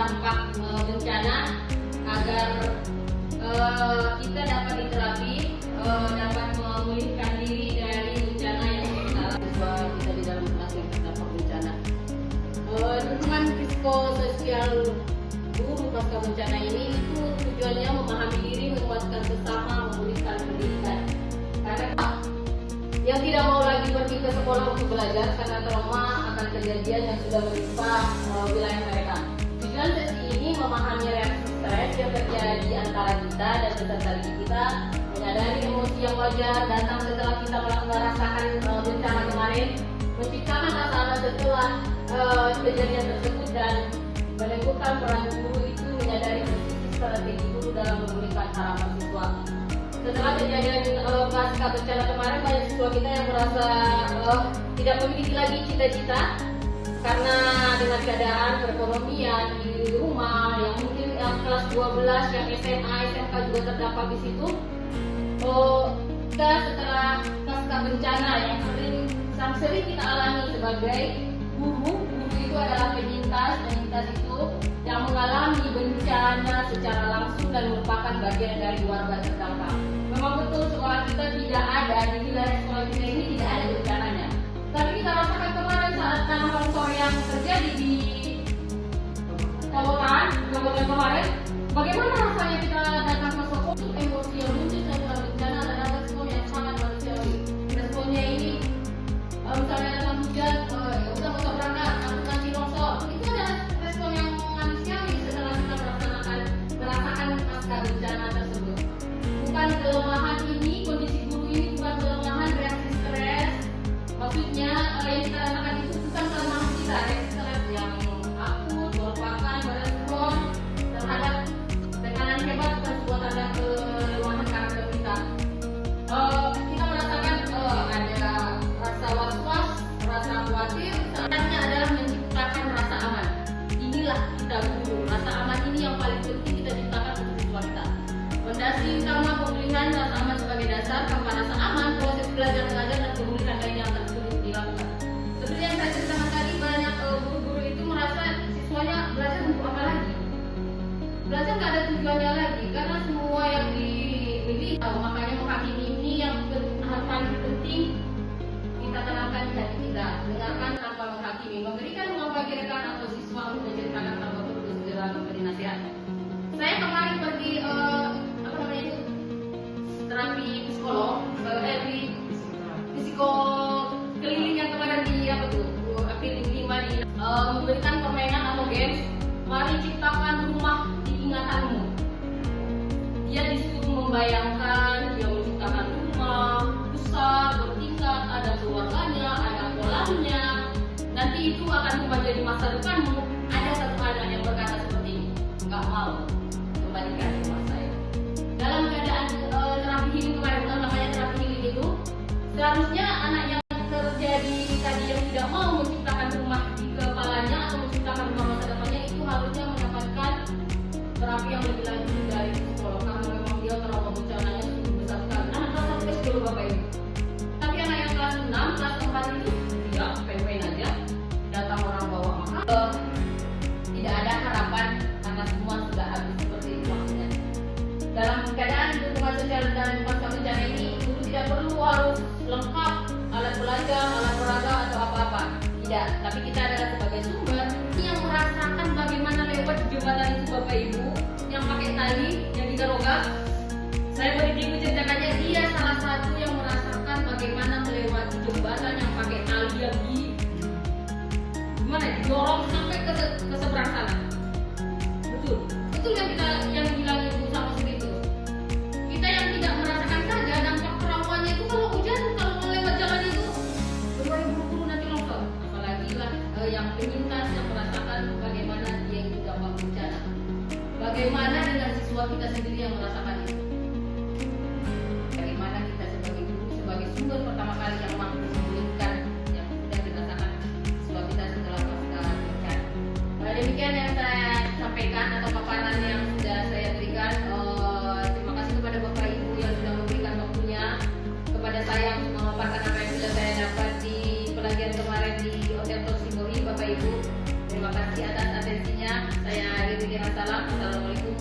dampak bencana agar kita dapat diterapi, dapat memulihkan diri dari bencana yang kita alami kita di dalam kelas yang terdampak bencana. Dukungan psikososial guru pasca bencana ini itu tujuannya memahami diri, menguatkan sesama, memulihkan pendidikan. Karena yang tidak mau lagi pergi ke sekolah untuk belajar karena trauma akan kejadian yang sudah menimpa wilayah mereka. Tujuan sesi ini memahami reaksi stres yang terjadi antara kita dan peserta didik kita, menyadari emosi yang wajar datang setelah kita merasakan bencana kemarin, menciptakan rasa aman setelah kejadian tersebut, dan meneguhkan peran guru itu menyadari strategi guru dalam memulihkan harapan siswa. Setelah kejadian pasca bencana kemarin, banyak siswa kita yang merasa tidak memiliki lagi cita-cita karena dengan keadaan perekonomian di rumah, yang mungkin yang kelas 12, yang SMA, SMK juga terdampak di situ. Kita setelah pasca bencana yang sering kita alami sebagai guru itu adalah penyintas itu yang mengalami bencana secara langsung dan merupakan bagian dari warga terdampak. Memang betul sekolah kita tidak ada, di wilayah sekolah kita ini tidak ada bencananya. Tapi kita rasakan kemarin saat tanah longsor yang terjadi di Kabupaten kemarin, bagaimana rasanya kita datang ke sekolah, itu emosi yang muncul setelah bencana dan ada respon yang sangat manusiawi. Responnya ini, misalnya datang hujan, ya udah nggak usah berangkat, takut longsor. Itu adalah respon yang manusiawi setelah kita merasakan pasca bencana tersebut. Bukan kelemahan ini, kondisi guru ini bukan kelemahan reaksi stres. Maksudnya yang kita rasakan itu bukan kelemahan kita, reaksi stres yang akut, merupakan respon terhadap tekanan hebat, bukan sebuah tanda kelemahan karakter kita. Kita merasakan ada rasa was-was, rasa khawatir. Saatnya adalah menciptakan rasa aman. Inilah kita guru. Rasa aman ini yang paling penting kita ciptakan untuk siswa kita. Fondasi utama pemulihan rasa aman sebagai dasar. Tanpa rasa aman, proses belajar mengajar dan pemulihan lainnya akan sulit dilakukan. Seperti yang saya ceritakan tadi, banyak guru-guru itu merasa siswanya belajar untuk apa lagi? Belajar nggak ada tujuannya lagi, karena semua yang dimiliki. Makanya menghakimi ini yang paling penting kita tanamkan di hati kita. Dengarkan tanpa menghakimi, memberikan ruang bagi rekan atau siswa untuk menceritakan tanpa perlu segera memberi nasihat. Saya kemarin pergi terapi psikolog, keliling yang kemarin di April 5 di memberikan permainan atau games. Mari ciptakan rumah di ingatanmu. Dia disuruh membayangkan, dia menciptakan rumah besar, bertingkat, ada keluarganya, ada kolamnya. Nanti itu akan menjadi masa depanmu. Ada satu anak yang berkata seperti ini, nggak mau kembalikan rumah saya. Dalam keadaan terapi healing kemarin, namanya terapi healing itu, seharusnya anak yang terjadi tadi yang tidak mau menciptakan rumah di kepalanya atau menciptakan rumah masa depannya, itu harusnya mendapatkan terapi yang lebih lanjut dari psikolog, karena memang dia trauma bencananya cukup besar sekali. Anak kelas 1 SD loh Bapak Ibu. Tapi anak yang kelas 6, kelas 4 itu tidak, main-main aja. Datang orang bawa makan. Tidak ada harapan karena semua sudah habis seperti itu maksudnya. Dalam keadaan dukungan sosial dan pasca bencana ini, guru tidak perlu harus lengkap alat belajar, alat peraga atau apa-apa. Tidak, tapi kita adalah sebagai sumber yang merasakan bagaimana lewat jembatan itu Bapak Ibu yang pakai tali yang digarogak. Saya beri ceritakannya, dia salah satu yang merasakan bagaimana melewati jembatan yang pakai tali yang didorong sampai ke seberang sana. Betul yang bilang Ibu sama segitu. Kita yang tidak merasakan saja dampak traumanya itu, kalau hujan, kalau melewat jalan itu buru-buru nanti longsor. Apalagi lah yang penyintas yang merasakan bagaimana dia itu dampak bencana. Bagaimana dengan siswa kita sendiri yang merasakan itu? Bagaimana kita sebagai guru, sebagai sumber pertama kali yang mampu memulihkan yang sudah dirasakan siswa kita setelah pasca bencana. Demikian yang saya sampaikan atau paparan yang sudah saya berikan. Terima kasih kepada Bapak Ibu yang sudah memberikan waktunya kepada saya untuk memaparkan apa yang sudah saya dapat di pelajaran kemarin di Hotel Toksibori. Bapak Ibu, terima kasih atas atensi. referensinya. Saya Riri Salam. Assalamualaikum